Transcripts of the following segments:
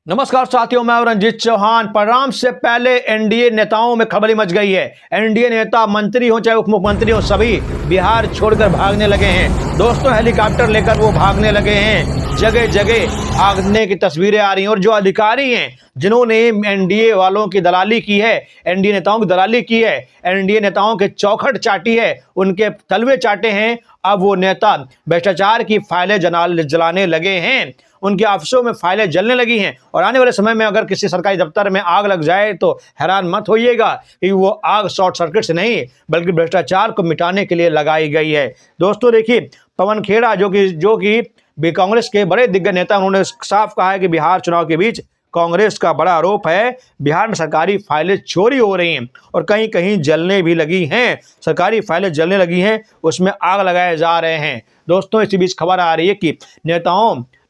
नमस्कार साथियों, मैं रंजीत चौहान। परिणाम से पहले एनडीए नेताओं में खलबली मच गई है। एनडीए नेता, मंत्री हो चाहे उप मुख्यमंत्री हो, सभी बिहार छोड़कर भागने लगे हैं। दोस्तों, हेलीकॉप्टर लेकर वो भागने लगे हैं। जगह जगह भागने की तस्वीरें आ रही हैं। और जो अधिकारी हैं जिन्होंने एनडीए वालों की दलाली की है, एनडीए नेताओं की दलाली की है, एनडीए नेताओं के चौखट चाटी है, उनके तलवे चाटे हैं, अब वो नेता भ्रष्टाचार की फाइलें जलाने लगे हैं। उनके ऑफिसों में फाइलें जलने लगी हैं। और आने वाले समय में अगर किसी सरकारी दफ्तर में आग लग जाए तो हैरान मत होइएगा कि वो आग शॉर्ट सर्किट से नहीं बल्कि भ्रष्टाचार को मिटाने के लिए लगाई गई है। दोस्तों देखिए, पवन खेड़ा जो कि भी कांग्रेस के बड़े दिग्गज नेता, उन्होंने साफ कहा है कि बिहार चुनाव के बीच कांग्रेस का बड़ा आरोप है, बिहार में सरकारी फाइलें चोरी हो रही हैं और कहीं कहीं जलने भी लगी हैं। सरकारी फाइलें जलने लगी हैं, उसमें आग लगाए जा रहे हैं। दोस्तों, इसी बीच खबर आ रही है कि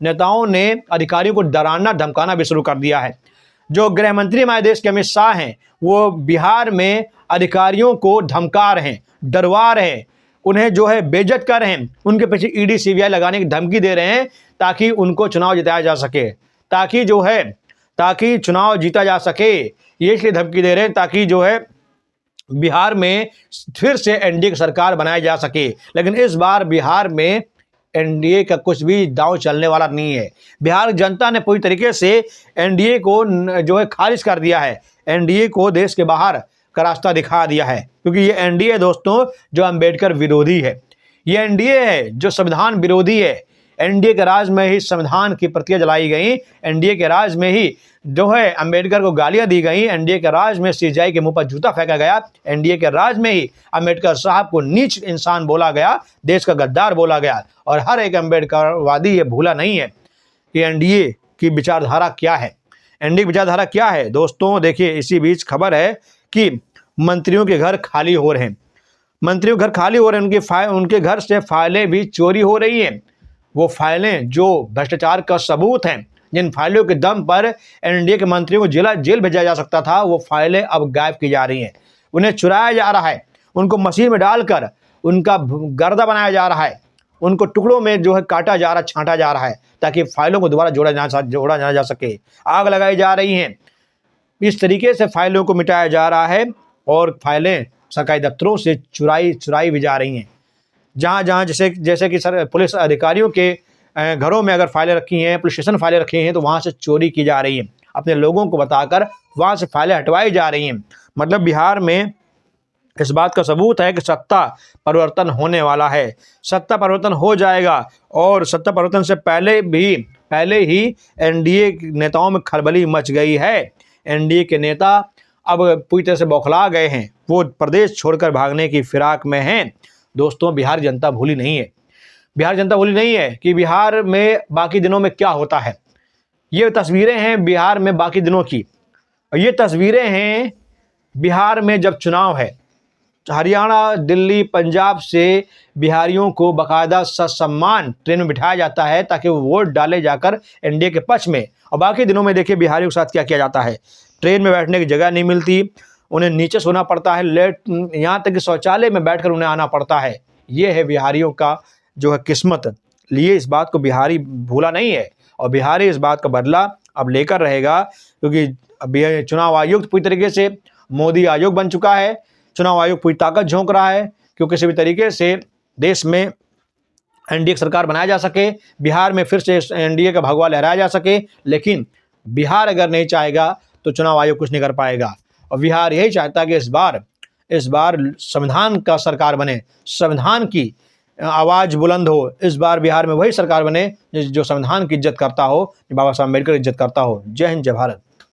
नेताओं ने अधिकारियों को डराना धमकाना भी शुरू कर दिया है। जो गृह मंत्री हमारे देश के अमित शाह हैं, वो बिहार में अधिकारियों को धमका रहे हैं, डरवा रहे हैं, उन्हें जो है बेइज्जत कर रहे हैं, उनके पीछे ईडी सीबीआई लगाने की धमकी दे रहे हैं ताकि उनको चुनाव जिताया जा सके, ताकि चुनाव जीता जा सके। ये इसलिए धमकी दे रहे हैं ताकि जो है बिहार में फिर से एनडीए की सरकार बनाई जा सके। लेकिन इस बार बिहार में एनडीए का कुछ भी दांव चलने वाला नहीं है। बिहार जनता ने पूरी तरीके से एनडीए को जो है खारिज कर दिया है। एनडीए को देश के बाहर का रास्ता दिखा दिया है, क्योंकि ये एनडीए दोस्तों जो अंबेडकर विरोधी है, ये एनडीए है जो संविधान विरोधी है। एनडीए के राज में ही संविधान की प्रतियां जलाई गई, एनडीए के राज में ही जो है अंबेडकर को गालियां दी गई, एनडीए के राज में सीजेआई के मुंह पर जूता फेंका गया, एनडीए के राज में ही अंबेडकर साहब को नीच इंसान बोला गया, देश का गद्दार बोला गया। और हर एक अंबेडकरवादी ये भूला नहीं है कि एनडीए की विचारधारा क्या है। एनडीए की विचारधारा क्या है दोस्तों, देखिए इसी बीच खबर है कि मंत्रियों के घर खाली हो रहे हैं। मंत्रियों के घर खाली हो रहे हैं, उनके घर से फाइलें भी चोरी हो रही हैं। वो फाइलें जो भ्रष्टाचार का सबूत हैं, जिन फाइलों के दम पर एनडीए के मंत्रियों को जेल भेजा जा सकता था, वो फाइलें अब गायब की जा रही हैं। उन्हें चुराया जा रहा है, उनको मशीन में डालकर उनका गर्दा बनाया जा रहा है, उनको टुकड़ों में जो है काटा जा रहा, छांटा जा रहा है ताकि फाइलों को दोबारा जोड़ा ना जा सके। आग लगाई जा रही हैं। इस तरीके से फाइलों को मिटाया जा रहा है और फाइलें सरकारी दफ्तरों से चुराई भी जा रही हैं। जहाँ जैसे कि पुलिस अधिकारियों के घरों में अगर फाइलें रखी हैं, पुलिस स्टेशन फाइलें रखी हैं, तो वहाँ से चोरी की जा रही हैं। अपने लोगों को बताकर वहाँ से फाइलें हटवाई जा रही हैं। मतलब बिहार में इस बात का सबूत है कि सत्ता परिवर्तन होने वाला है। सत्ता परिवर्तन हो जाएगा और सत्ता परिवर्तन से पहले ही एनडीए नेताओं में खलबली मच गई है। एनडीए के नेता अब पूरी तरह से बौखला गए हैं, वो प्रदेश छोड़कर भागने की फिराक में हैं। दोस्तों, बिहार जनता भूली नहीं है। बिहार जनता भूली नहीं है कि बिहार में बाकी दिनों में क्या होता है। ये तस्वीरें हैं बिहार में बाकी दिनों की, और ये तस्वीरें हैं बिहार में जब चुनाव है। हरियाणा, दिल्ली, पंजाब से बिहारियों को बाकायदा ससम्मान ट्रेन में बिठाया जाता है ताकि वो वोट डाले जाकर एनडीए के पक्ष में। और बाकी दिनों में देखिए बिहारियों के साथ क्या किया जाता है। ट्रेन में बैठने की जगह नहीं मिलती, उन्हें नीचे सोना पड़ता है, यहाँ तक कि शौचालय में बैठकर उन्हें आना पड़ता है। ये है बिहारियों का जो है किस्मत। लिए इस बात को बिहारी भूला नहीं है और बिहारी इस बात का बदला अब लेकर रहेगा, क्योंकि अभी चुनाव आयोग पूरी तरीके से मोदी आयोग बन चुका है। चुनाव आयोग पूरी ताकत झोंक रहा है कि किसी भी तरीके से देश में एनडीए की सरकार बनाया जा सके, बिहार में फिर से एनडीए का भगवा लहराया जा सके। लेकिन बिहार अगर नहीं चाहेगा तो चुनाव आयोग कुछ नहीं कर पाएगा। और बिहार यही चाहता है कि इस बार संविधान का सरकार बने, संविधान की आवाज़ बुलंद हो। इस बार बिहार में वही सरकार बने जो संविधान की इज्जत करता हो, बाबा साहब अम्बेडकर की इज्जत करता हो। जय हिंद, जय भारत।